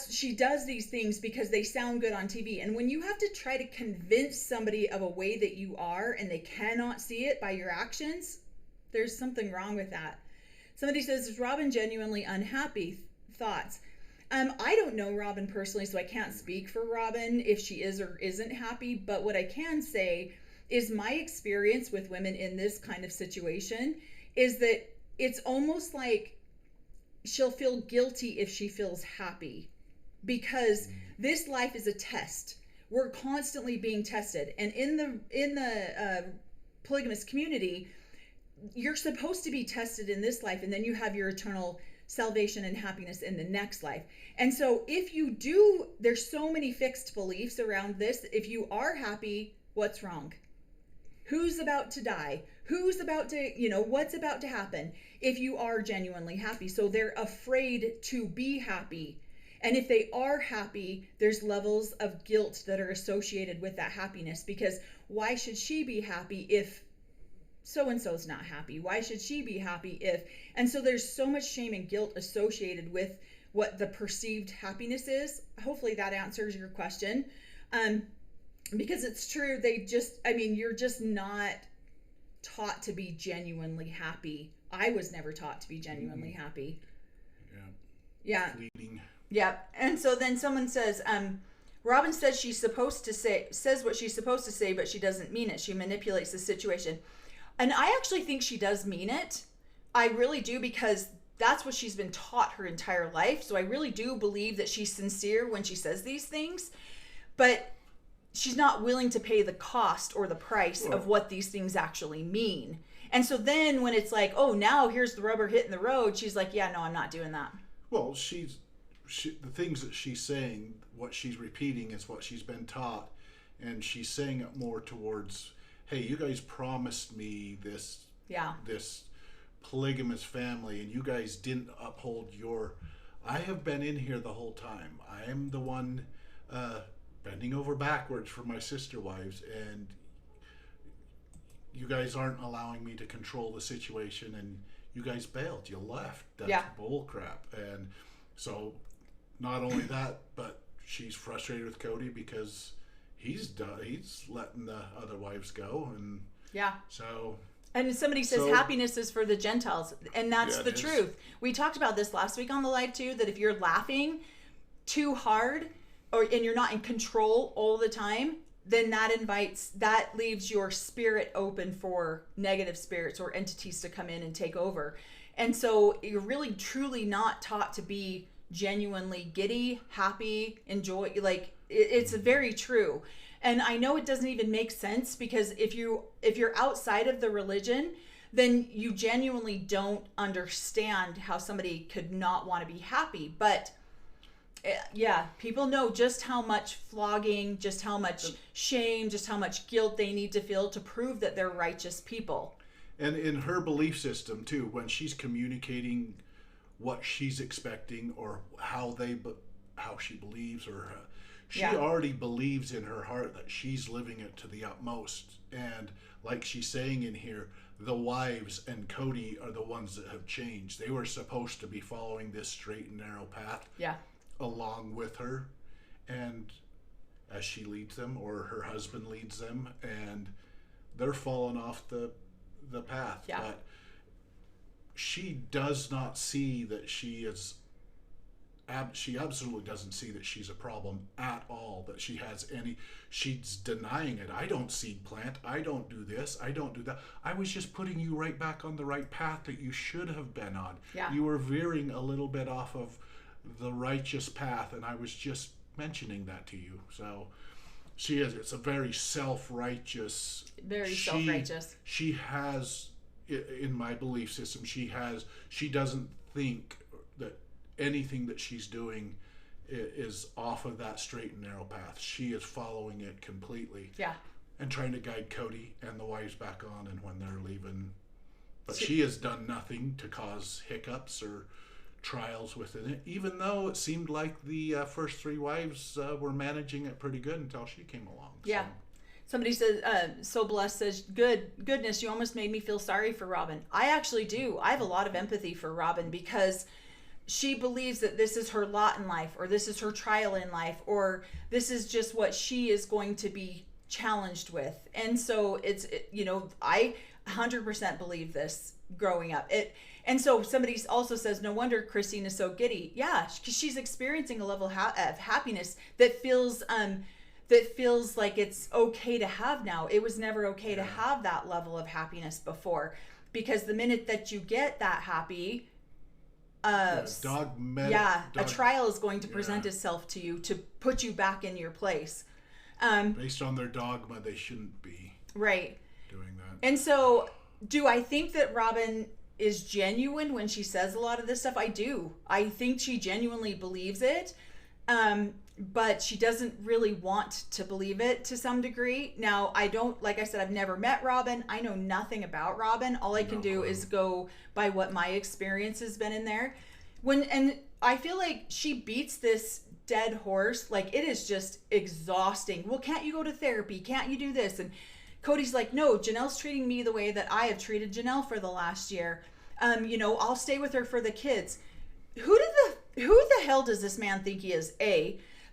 she does these things because they sound good on TV. And when you have to try to convince somebody of a way that you are and they cannot see it by your actions, there's something wrong with that. Somebody says, is Robyn genuinely unhappy? Thoughts? I don't know Robyn personally, so I can't speak for Robyn if she is or isn't happy. But what I can say is my experience with women in this kind of situation is that it's almost like she'll feel guilty if she feels happy, because this life is a test. We're constantly being tested. And in the polygamist community, you're supposed to be tested in this life, and then you have your eternal salvation and happiness in the next life. And so if you do, there's so many fixed beliefs around this. If you are happy, what's wrong? Who's about to die? Who's about to, what's about to happen if you are genuinely happy? So they're afraid to be happy. And if they are happy, there's levels of guilt that are associated with that happiness, because why should she be happy if so-and-so's not happy? Why should she be happy if... And so there's so much shame and guilt associated with what the perceived happiness is. Hopefully that answers your question. Because it's true, you're just not taught to be genuinely happy. I was never taught to be genuinely happy. Yeah. Fleeting. Yeah. And so then someone says, Robyn says says what she's supposed to say, but she doesn't mean it. She manipulates the situation. And I actually think she does mean it. I really do, because that's what she's been taught her entire life. So I really do believe that she's sincere when she says these things. But she's not willing to pay the cost or the price of what these things actually mean. And so then when it's like, oh, now here's the rubber hitting the road, she's like, yeah, no, I'm not doing that. Well, the things that she's saying, what she's repeating is what she's been taught. And she's saying it more towards, hey, you guys promised me this polygamous family, and you guys didn't uphold I have been in here the whole time. I am the one bending over backwards for my sister wives, and you guys aren't allowing me to control the situation, and you guys bailed. You left. That's bull crap. And so not only that, but she's frustrated with Kody because he's letting the other wives go. And so... And somebody says happiness is for the Gentiles, and that's the truth. We talked about this last week on the live too, that if you're laughing too hard and you're not in control all the time, then that leaves your spirit open for negative spirits or entities to come in and take over. And so you're really truly not taught to be genuinely giddy, happy, enjoy. It's very true. And I know it doesn't even make sense, because if you're outside of the religion, then you genuinely don't understand how somebody could not want to be happy. But people know just how much flogging, just how much shame, just how much guilt they need to feel to prove that they're righteous people. And in her belief system too, when she's communicating what she's expecting or how she believes, or she already believes in her heart that she's living it to the utmost. And like she's saying in here, the wives and Kody are the ones that have changed. They were supposed to be following this straight and narrow path along with her, and as she leads them, or her husband leads them, and they're falling off the path. But she does not see that she absolutely doesn't see that she's a problem at all, that she's denying it. I don't seed plant. I don't do this. I don't do that. I was just putting you right back on the right path that you should have been on. You were veering a little bit off of the righteous path, and I was just mentioning that to you. So it's a very self-righteous. Self-righteous. She has, in my belief system, she doesn't think that anything that she's doing is off of that straight and narrow path. She is following it completely. And trying to guide Kody and the wives back on, and when they're leaving. But she has done nothing to cause hiccups or trials within it, even though it seemed like the first three wives were managing it pretty good until she came along. Somebody says, So Blessed says, goodness, you almost made me feel sorry for Robyn. I actually do. I have a lot of empathy for Robyn, because she believes that this is her lot in life, or this is her trial in life, or this is just what she is going to be challenged with. And so I 100% believe this growing up. And so somebody also says, no wonder Christine is so giddy. Yeah, because she's experiencing a level of happiness that feels like it's okay to have now. It was never okay to have that level of happiness before, because the minute that you get that happy, a trial is going to present itself to you to put you back in your place. Based on their dogma, they shouldn't be doing that. And so, do I think that Robyn is genuine when she says a lot of this stuff? I do. I think she genuinely believes it, but she doesn't really want to believe it to some degree. Now, like I said, I've never met Robyn. I know nothing about Robyn. All I can do is go by what my experience has been in there. And I feel like she beats this dead horse. Like, it is just exhausting. Well, can't you go to therapy? Can't you do this? And Kody's like, no, Janelle's treating me the way that I have treated Janelle for the last year. I'll stay with her for the kids. Who the hell does this man think he is?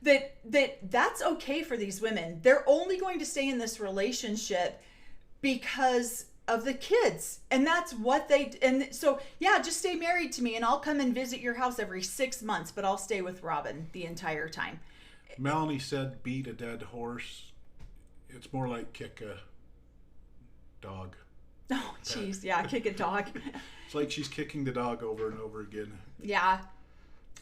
That's okay for these women. They're only going to stay in this relationship because of the kids. And that's what and so, yeah, just stay married to me and I'll come and visit your house every 6 months, but I'll stay with Robyn the entire time. Melanie said beat a dead horse. It's more like kick a dog. Oh, jeez. Yeah, kick a dog. It's like she's kicking the dog over and over again. Yeah.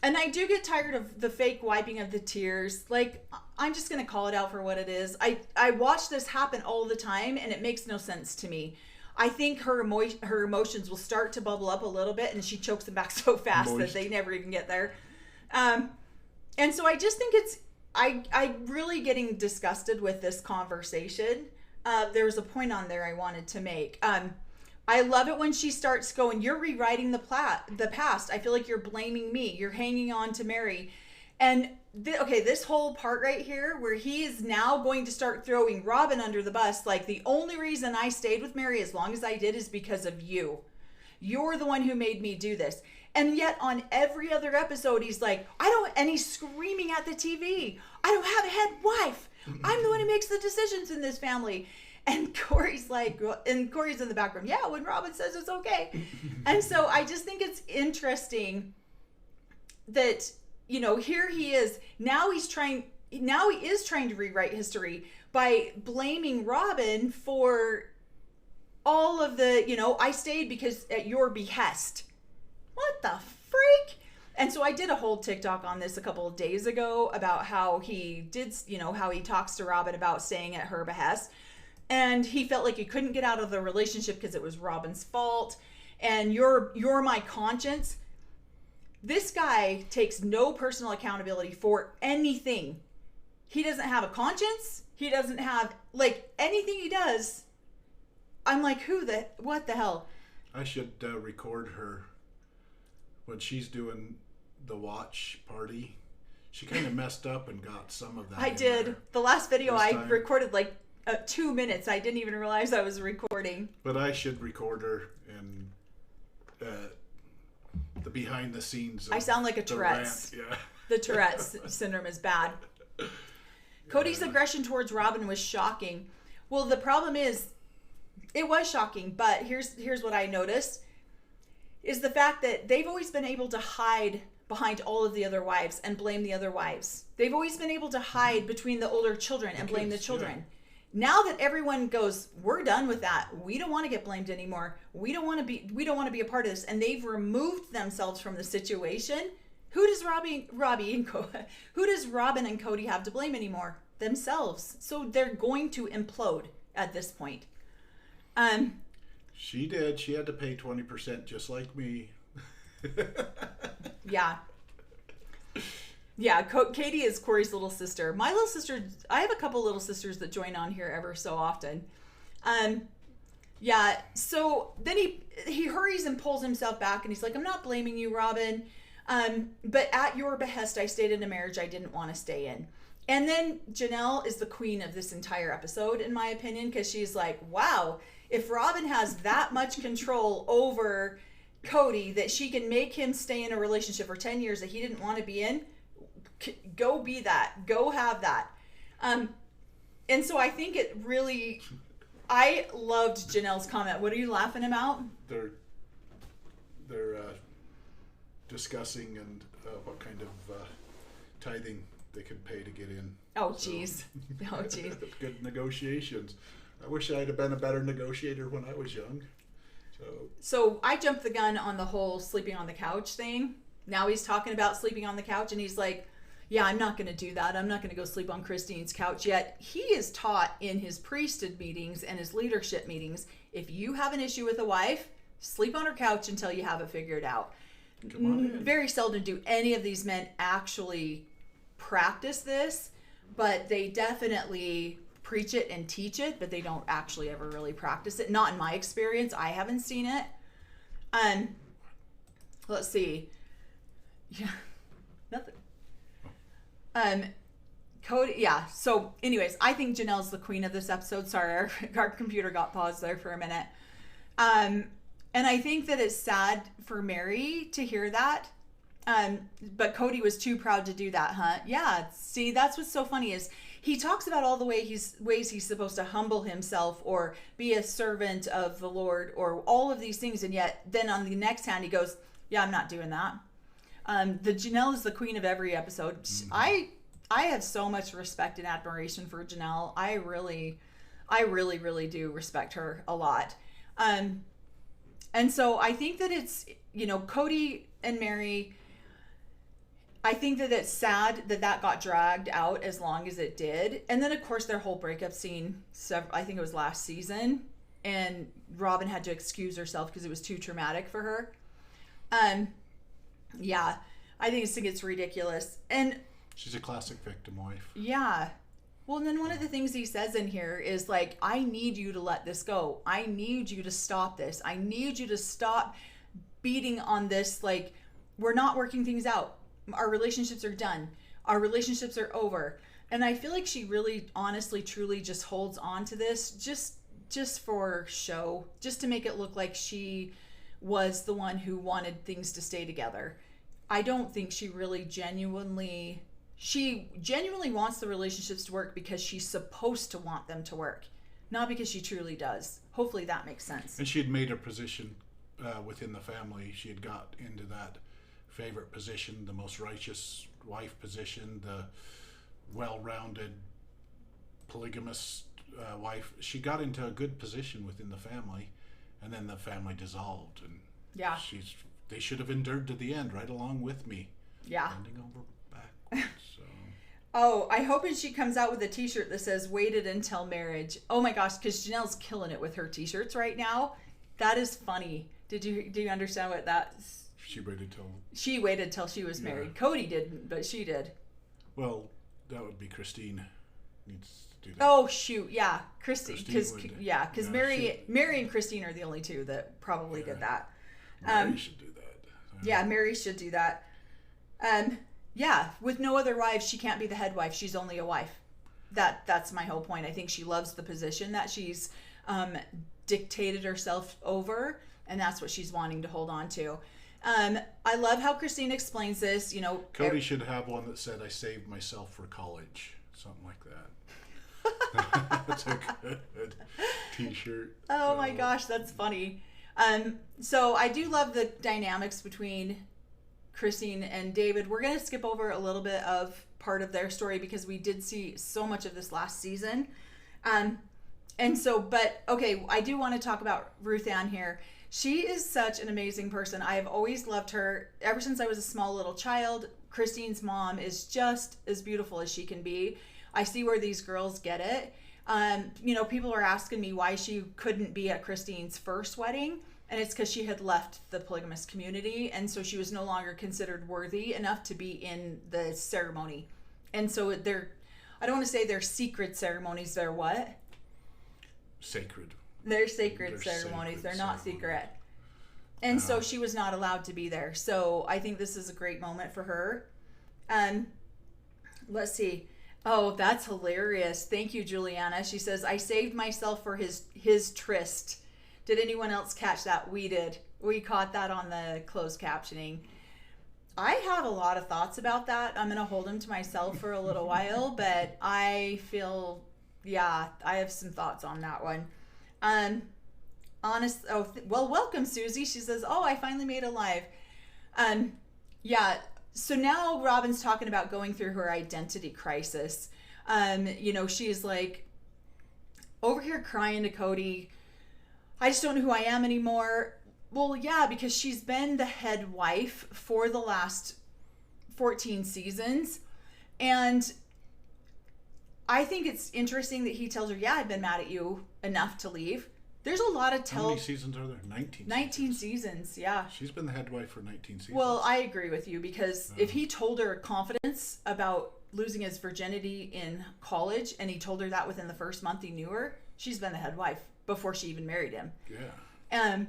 And I do get tired of the fake wiping of the tears. Like, I'm just going to call it out for what it is. I watch this happen all the time, and it makes no sense to me. I think her emotions will start to bubble up a little bit, and she chokes them back so fast that they never even get there. And so I just think I'm really getting disgusted with this conversation. There was a point on there I wanted to make. I love it when she starts going, you're rewriting the past. I feel like you're blaming me. You're hanging on to Mary. And this whole part right here where he is now going to start throwing Robyn under the bus. Like, the only reason I stayed with Mary as long as I did is because of you. You're the one who made me do this. And yet on every other episode, he's like, and he's screaming at the TV. I don't have a head wife. I'm the one who makes the decisions in this family. And Cory's in the background. Yeah, when Robyn says it's okay. And so I just think it's interesting that, here he is. Now he is trying to rewrite history by blaming Robyn for all of the, I stayed because at your behest. What the freak? And so I did a whole TikTok on this a couple of days ago about how he did, how he talks to Robyn about staying at her behest. And he felt like he couldn't get out of the relationship because it was Robyn's fault. And you're my conscience. This guy takes no personal accountability for anything. He doesn't have a conscience. He doesn't have, anything he does. I'm like, what the hell? I should record her when she's doing the watch party. She kind of messed up and got some of that. I did. There. The last video I recorded 2 minutes. I didn't even realize I was recording. But I should record her and the behind the scenes. I sound like a Tourette's. Yeah. The Tourette's syndrome is bad. Kody's aggression towards Robyn was shocking. Well, the problem is, it was shocking, but here's what I noticed, is the fact that they've always been able to hide behind all of the other wives and blame the other wives. They've always been able to hide between the older children and blame the children. Yeah. Now that everyone goes, we're done with that. We don't want to get blamed anymore. We don't want to be a part of this. And they've removed themselves from the situation. Who does Robyn and Kody have to blame anymore? Themselves. So they're going to implode at this point. She did. She had to pay 20% just like me. Yeah. Yeah, Katie is Cory's little sister. My little sister, I have a couple little sisters that join on here ever so often. Yeah, so then he hurries and pulls himself back and he's like, I'm not blaming you, Robyn. But at your behest, I stayed in a marriage I didn't want to stay in. And then Janelle is the queen of this entire episode, in my opinion, because she's like, wow, if Robyn has that much control over Kody that she can make him stay in a relationship for 10 years that he didn't want to be in, go be that. Go have that. And so I think it really... I loved Janelle's comment. What are you laughing about? They're discussing and what kind of tithing they could pay to get in. Oh, jeez. Oh, jeez. Good negotiations. I wish I'd have been a better negotiator when I was young. So I jumped the gun on the whole sleeping on the couch thing. Now he's talking about sleeping on the couch, and he's like, yeah, I'm not going to do that. I'm not going to go sleep on Christine's couch yet. He is taught in his priesthood meetings and his leadership meetings, if you have an issue with a wife, sleep on her couch until you have it figured out. Come on in. Very seldom do any of these men actually practice this, but they definitely preach it and teach it, but they don't actually ever really practice it. Not in my experience. I haven't seen it. Let's see. Yeah, nothing. Kody, yeah. So anyways, I think Janelle's the queen of this episode. Sorry, our computer got paused there for a minute. And I think that it's sad for Mary to hear that. But Kody was too proud to do that, huh? Yeah. See, that's what's so funny is he talks about all the ways he's supposed to humble himself or be a servant of the Lord or all of these things. And yet then on the next hand, he goes, yeah, I'm not doing that. The Janelle is the queen of every episode. Mm-hmm. I have so much respect and admiration for Janelle. I really do respect her a lot. And so I think that it's, Kody and Mary, I think that it's sad that got dragged out as long as it did. And then, of course, their whole breakup scene, I think it was last season, and Robyn had to excuse herself because it was too traumatic for her. Yeah, I think it's ridiculous. And she's a classic victim wife. Yeah. Well, and then one of the things he says in here is like, I need you to let this go. I need you to stop this. I need you to stop beating on this. Like, we're not working things out. Our relationships are done. Our relationships are over. And I feel like she really, honestly, truly just holds on to this just for show, just to make it look like she was the one who wanted things to stay together. I don't think she genuinely wants the relationships to work because she's supposed to want them to work, not because she truly does. Hopefully that makes sense. And she had made her position within the family. She had got into that favorite position, the most righteous wife position, the well-rounded polygamist wife. She got into a good position within the family, and then the family dissolved, and yeah, they should have endured to the end, right along with me. Yeah. Bending over backwards. So. Oh, I hope she comes out with a t-shirt that says "Waited until marriage." Oh my gosh, because Janelle's killing it with her t-shirts right now. That is funny. Do you understand what that? She waited till she was married. Kody didn't, but she did. Well, that would be Christine. Needs to do that. Oh shoot, yeah, Christine, because Mary and Christine are the only two that probably did that. Mary should do that. Yeah, Mary should do that. Yeah, with no other wives, she can't be the head wife. She's only a wife. That's my whole point. I think she loves the position that she's dictated herself over, and that's what she's wanting to hold on to. I love how Christine explains this. Kody should have one that said, "I saved myself for college," something like that. That's a good t-shirt. Oh my gosh, that's funny. So I do love the dynamics between Christine and David. We're going to skip over a little bit of part of their story because we did see so much of this last season. But okay, I do want to talk about Ruth Ann here. She is such an amazing person. I have always loved her ever since I was a small little child. Christine's mom is just as beautiful as she can be. I see where these girls get it. People are asking me why she couldn't be at Christine's first wedding, and it's because she had left the polygamist community, and so she was no longer considered worthy enough to be in the ceremony. And so I don't want to say they're secret ceremonies. They're what? Sacred. They're sacred ceremonies. They're not secret. And so she was not allowed to be there. So I think this is a great moment for her. Let's see. Oh, that's hilarious. Thank you, Juliana. She says, I saved myself for his tryst. Did anyone else catch that? We did. We caught that on the closed captioning. I have a lot of thoughts about that. I'm going to hold them to myself for a little while, but I feel, I have some thoughts on that one. Welcome, Susie. She says, I finally made it live. So now Robyn's talking about going through her identity crisis. She's like over here crying to Kody, I just don't know who I am anymore. Well, yeah, because she's been the head wife for the last 14 seasons. And I think it's interesting that he tells her, I've been mad at you enough to leave. There's a lot of How many seasons are there? 19. 19 seasons, yeah. She's been the head wife for 19 seasons. Well, I agree with you, because if he told her confidence about losing his virginity in college, and he told her that within the first month he knew her, she's been the head wife before she even married him. Yeah.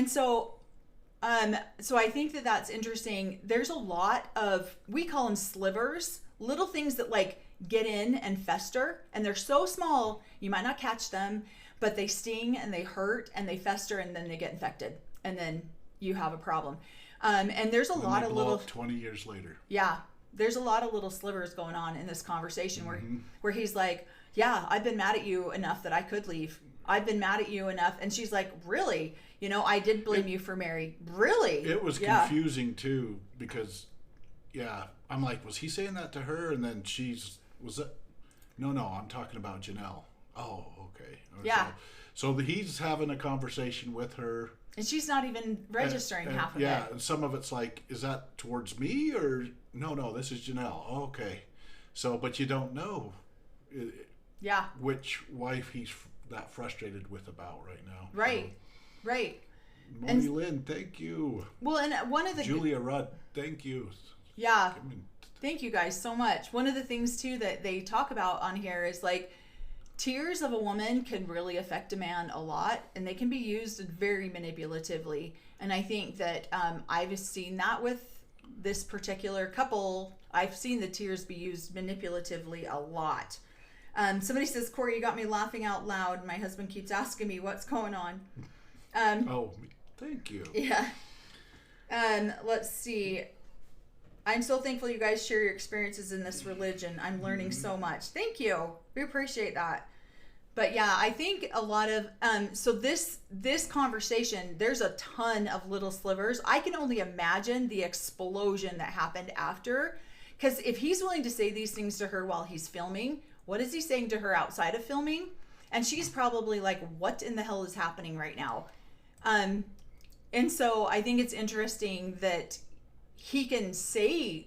So I think that that's interesting. There's a lot of, we call them slivers, little things that like get in and fester, and they're so small you might not catch them, but they sting and they hurt and they fester, and then they get infected, and then you have a problem. And there's a lot of little 20 years later. Yeah, there's a lot of little slivers going on in this conversation where he's like, I've been mad at you enough that I could leave. I've been mad at you enough. And she's like, really? I did blame you for Mary. Really? It was confusing too, because, I'm like, was he saying that to her? And then no, I'm talking about Janelle. Oh, okay. Yeah. So he's having a conversation with her. And she's not even registering half of it. Yeah, and some of it's like, is that towards me? Or, no, this is Janelle. Oh, okay. So, but you don't know which wife he's that frustrated with about right now. Right. Moni Lynn, thank you. Well, and one of the... Julia Rudd, thank you. Yeah. Thank you guys so much. One of the things, too, that they talk about on here is, like, tears of a woman can really affect a man a lot, and they can be used very manipulatively. And I think that I've seen that with this particular couple. I've seen the tears be used manipulatively a lot. Somebody says, Cory, you got me laughing out loud. My husband keeps asking me what's going on. Thank you. Yeah. Let's see. I'm so thankful you guys share your experiences in this religion. I'm learning so much. Thank you. We appreciate that. But yeah, I think a lot of, so this conversation, there's a ton of little slivers. I can only imagine the explosion that happened after. Because if he's willing to say these things to her while he's filming, what is he saying to her outside of filming? And she's probably like, what in the hell is happening right now? And so I think it's interesting that he can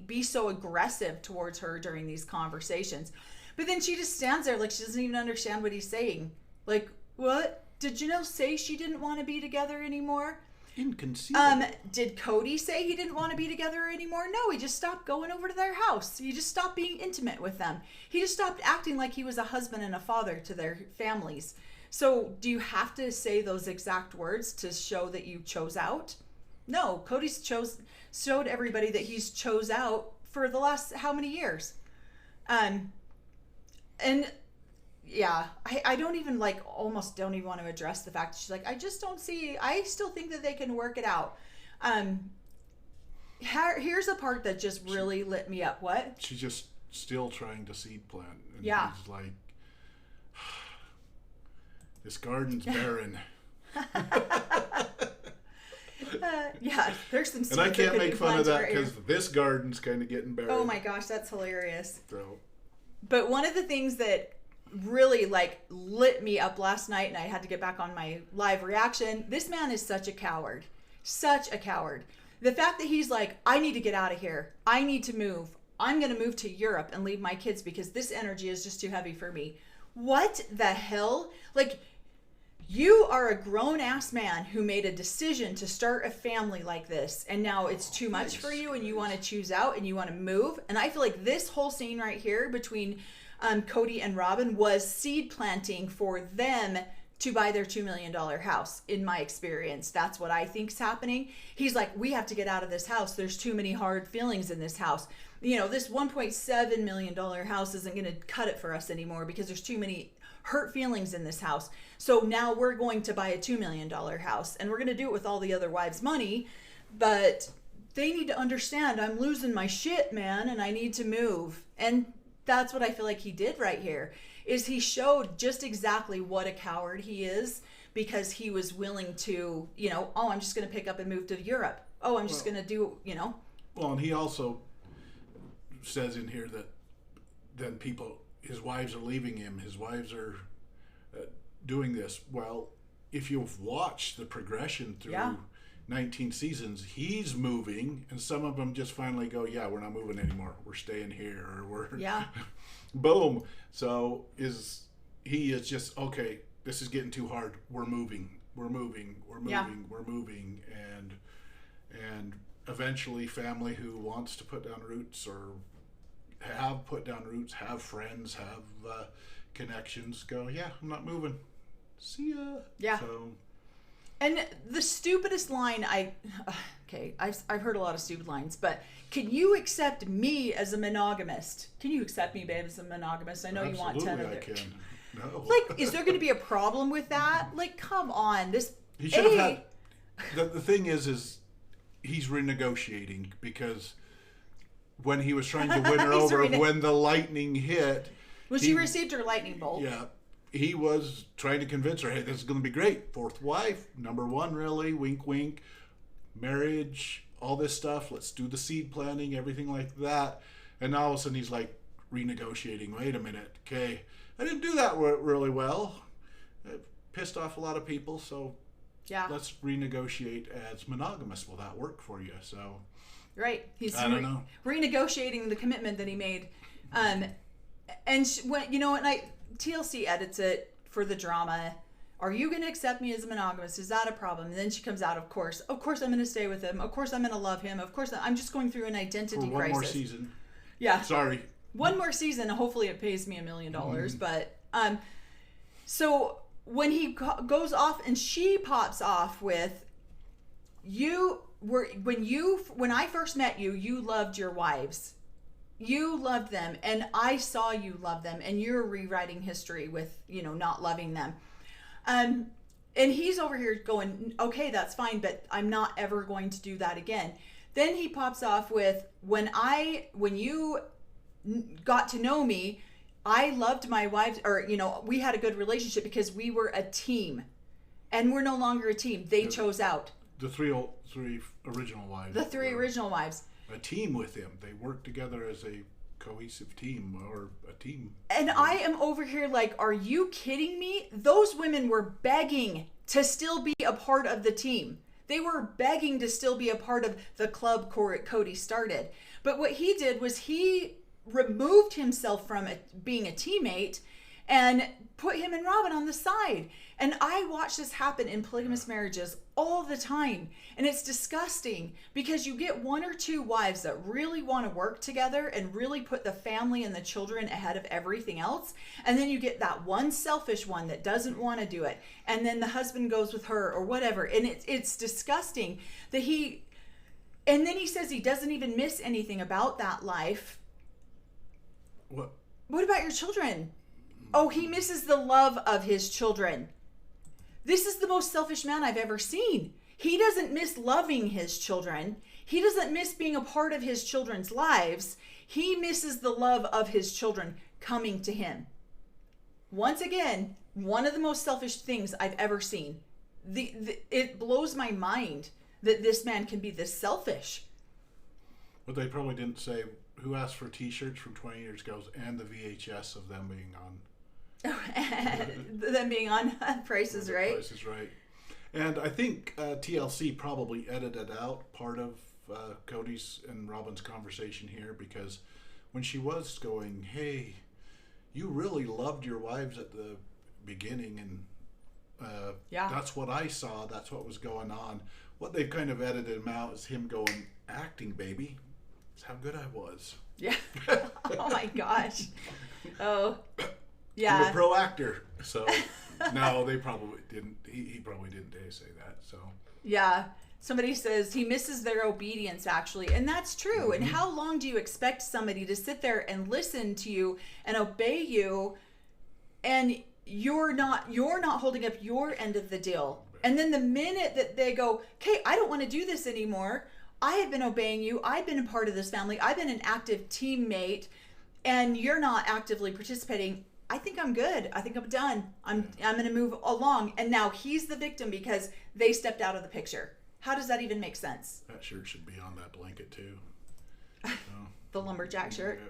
be so aggressive towards her during these conversations. But then she just stands there like she doesn't even understand what he's saying. Like, what? Did Janelle say she didn't want to be together anymore? Inconceivable. Did Kody say he didn't want to be together anymore? No, he just stopped going over to their house. He just stopped being intimate with them. He just stopped acting like he was a husband and a father to their families. So do you have to say those exact words to show that you chose out? No, Cody's showed everybody that he's chose out for the last how many years? And yeah, I don't even almost don't even want to address the fact that she's like, I still think that they can work it out. Here's a part that just really lit me up. What? She's just still trying to seed plant. And he's like, this garden's barren. Yeah, there's some. And I can't make fun of that because this garden's kind of getting barren. Oh my gosh, that's hilarious. So. But one of the things that really lit me up last night, and I had to get back on my live reaction. This man is such a coward. Such a coward. The fact that he's like, I need to get out of here. I need to move. I'm going to move to Europe and leave my kids because this energy is just too heavy for me. What the hell? You are a grown-ass man who made a decision to start a family like this, and now it's too much for you, and you want to choose out, and you want to move. And I feel like this whole scene right here between Kody and Robyn was seed planting for them to buy their $2 million house. In my experience, that's what I think is happening. He's like, we have to get out of this house. There's too many hard feelings in this house. This $1.7 million house isn't going to cut it for us anymore because there's too many hurt feelings in this house. So now we're going to buy a $2 million house, and we're going to do it with all the other wives' money. But they need to understand I'm losing my shit, man, and I need to move. And that's what I feel like he did right here, is he showed just exactly what a coward he is, because he was willing to, oh, I'm just going to pick up and move to Europe. Oh, I'm just going to do, Well, and he also says in here that then his wives are leaving him. His wives are doing this. Well, if you've watched the progression through 19 seasons, he's moving, and some of them just finally go, yeah, we're not moving anymore. We're staying here, or we're boom. So he is just, okay, this is getting too hard. We're moving, we're moving, and eventually family who wants to put down roots or have put down roots, have friends, have connections, go, yeah, I'm not moving. See ya. Yeah. So, and the stupidest line I've heard a lot of stupid lines, but can you accept me as a monogamist? Can you accept me, babe, as a monogamist? I know you want 10 Absolutely, other. I can. No. Like, is there going to be a problem with that? Like, come on. He should have had. The thing is he's renegotiating, because when he was trying to win her over, when the lightning hit, she received her lightning bolt. Yeah, he was trying to convince her, hey, this is going to be great. Fourth wife, number one, really, wink, wink, marriage, all this stuff. Let's do the seed planting, everything like that. And now all of a sudden he's like renegotiating. Wait a minute, okay, I didn't do that really well. It pissed off a lot of people, so let's renegotiate as monogamous. Will that work for you? So, right, he's I don't know. Renegotiating the commitment that he made, and TLC edits it for the drama. Are you going to accept me as a monogamist? Is that a problem? And then she comes out, of course I'm going to stay with him. Of course I'm going to love him. Of course I'm just going through an identity crisis. For one more season. Yeah. Sorry. One more season. Hopefully it pays me $1 million. But so when he goes off and she pops off with, when I first met you, you loved your wives. You loved them, and I saw you love them, and you're rewriting history with, not loving them. And he's over here going, okay, that's fine, but I'm not ever going to do that again. Then he pops off with, when you got to know me, I loved my wives, or, we had a good relationship because we were a team, and we're no longer a team. They chose out. The three original wives. The three original wives. A team with him. They worked together as a cohesive team, or a team. And I am over here like, are you kidding me? Those women were begging to still be a part of the team. They were begging to still be a part of the club Kody started. But what he did was he removed himself from being a teammate and put him and Robyn on the side. And I watch this happen in polygamous marriages all the time. And it's disgusting, because you get one or two wives that really want to work together and really put the family and the children ahead of everything else. And then you get that one selfish one that doesn't want to do it. And then the husband goes with her or whatever. And it's disgusting that and then he says he doesn't even miss anything about that life. What about your children? Oh, he misses the love of his children. This is the most selfish man I've ever seen. He doesn't miss loving his children. He doesn't miss being a part of his children's lives. He misses the love of his children coming to him. Once again, one of the most selfish things I've ever seen. It blows my mind that this man can be this selfish. But they probably didn't say who asked for t-shirts from 20 years ago and the VHS of them being on. Them being on Price is Right. Price is Right. And I think TLC probably edited out part of Kody's and Robyn's conversation here, because when she was going, hey, you really loved your wives at the beginning, and that's what I saw, that's what was going on. What they've kind of edited him out is him going, acting, baby. It's how good I was. Yeah. Oh my gosh. Oh. Yeah. I'm a pro actor. So no, they probably didn't. He probably didn't say that. So yeah. Somebody says he misses their obedience, actually. And that's true. Mm-hmm. And how long do you expect somebody to sit there and listen to you and obey you? And you're not holding up your end of the deal. And then the minute that they go, okay, I don't want to do this anymore. I have been obeying you. I've been a part of this family. I've been an active teammate, and you're not actively participating. I think I'm good. I think I'm done. I'm going to move along. And now he's the victim because they stepped out of the picture. How does that even make sense? That shirt should be on that blanket too. The lumberjack shirt.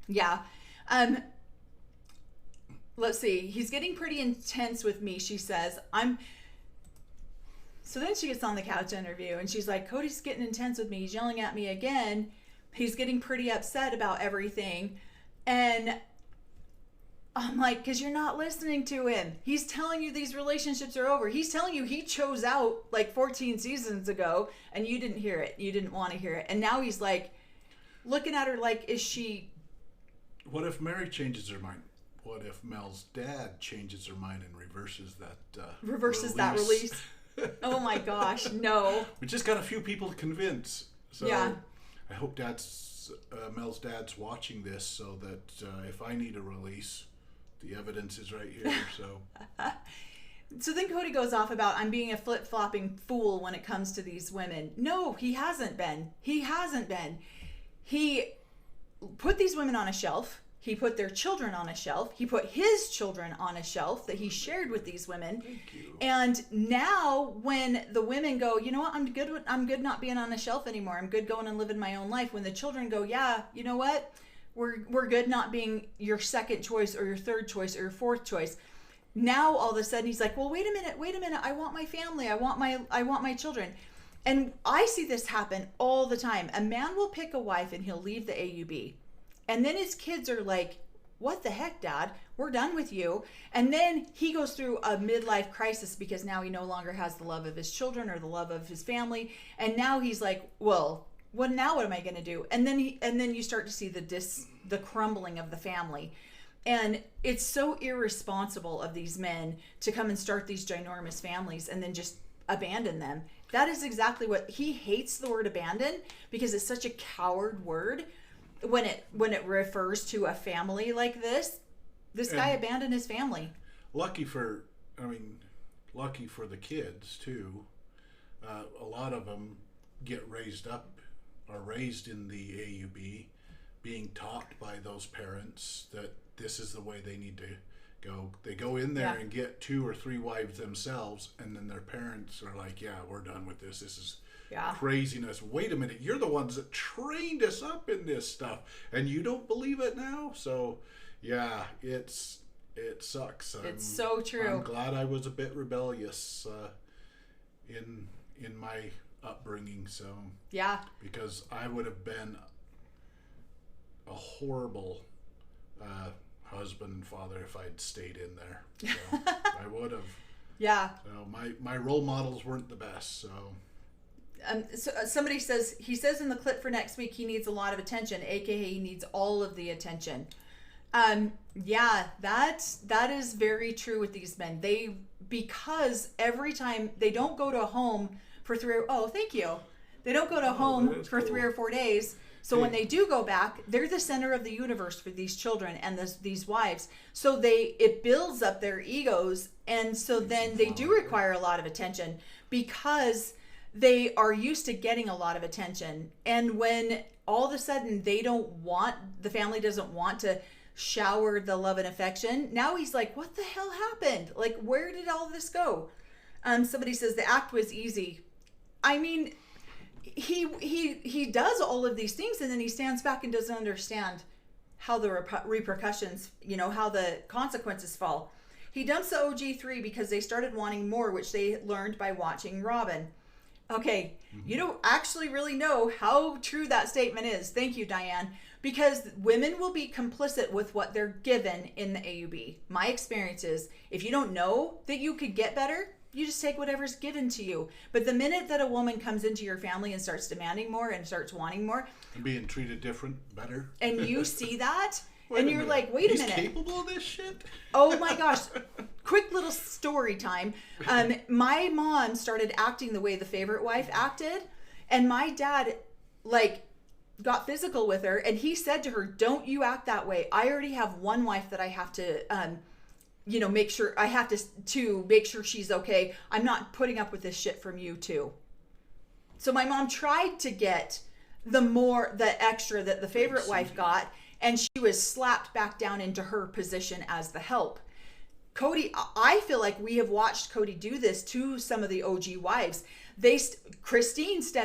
Yeah. Let's see. He's getting pretty intense with me, she says. So then she gets on the couch interview and she's like, Kody's getting intense with me. He's yelling at me again. He's getting pretty upset about everything. And I'm like, because you're not listening to him. He's telling you these relationships are over. He's telling you he chose out like 14 seasons ago and you didn't hear it. You didn't want to hear it. And now he's like looking at her like, is she... What if Mary changes her mind? What if Mel's dad changes her mind and reverses that release? Oh my gosh, no. We just got a few people to convince. So yeah. I hope Mel's dad's watching this so that if I need a release, the evidence is right here. So then Kody goes off about, I'm being a flip-flopping fool when it comes to these women. No, he hasn't been. He put these women on a shelf. He put their children on a shelf. He put his children on a shelf that he shared with these women. Thank you. And now when the women go, you know what, I'm good not being on a shelf anymore. I'm good going and living my own life. When the children go, yeah, you know what? We're good not being your second choice or your third choice or your fourth choice. Now all of a sudden he's like, well, wait a minute. I want my family. I want my children. And I see this happen all the time. A man will pick a wife and he'll leave the AUB. And then his kids are like, what the heck, Dad? We're done with you. And then he goes through a midlife crisis because now he no longer has the love of his children or the love of his family. And now he's like, well, now what am I going to do? And then you start to see the crumbling of the family. And it's so irresponsible of these men to come and start these ginormous families and then just abandon them. That is exactly what he hates, the word abandon, because it's such a coward word. When it refers to a family like this guy abandoned his family. Lucky for the kids too. A lot of them get raised in the AUB, being taught by those parents that this is the way they need to go. They go in there and get 2 or 3 wives themselves, and then their parents are like, yeah, we're done with this. This is craziness. Wait a minute, you're the ones that trained us up in this stuff and you don't believe it now? So yeah, it sucks. It's so true. I'm glad I was a bit rebellious in my upbringing, so yeah, because I would have been a horrible husband and father if I'd stayed in there. So I would have. Yeah. So my role models weren't the best, so somebody says, he says in the clip for next week, he needs a lot of attention, aka he needs all of the attention. Yeah, that is very true with these men. Because every time they don't go to a home for they don't go to home for 3 or 4 days. So when they do go back, they're the center of the universe for these children and these wives. So it builds up their egos, and so then they do require a lot of attention because they are used to getting a lot of attention. And when all of a sudden the family doesn't want to shower the love and affection, now he's like, what the hell happened? Like, where did all this go? Somebody says the act was easy. I mean, he does all of these things, and then he stands back and doesn't understand how the repercussions, how the consequences fall. He dumps the OG3 because they started wanting more, which they learned by watching Robyn. Okay, you don't actually really know how true that statement is. Thank you, Diane. Because women will be complicit with what they're given in the AUB. My experience is, if you don't know that you could get better, you just take whatever's given to you. But the minute that a woman comes into your family and starts demanding more and starts wanting more, and being treated different, better, and you see that, and you're like, wait a minute. He's capable of this shit? Oh my gosh. Quick little story time. My mom started acting the way the favorite wife acted, and my dad got physical with her, and he said to her, don't you act that way. I already have one wife that I have to make sure I have to make sure she's okay. I'm not putting up with this shit from you too. So my mom tried to get the extra that the favorite wife got, and she was slapped back down into her position as the help. Kody, I feel like we have watched Kody do this to some of the OG wives. Christine stepped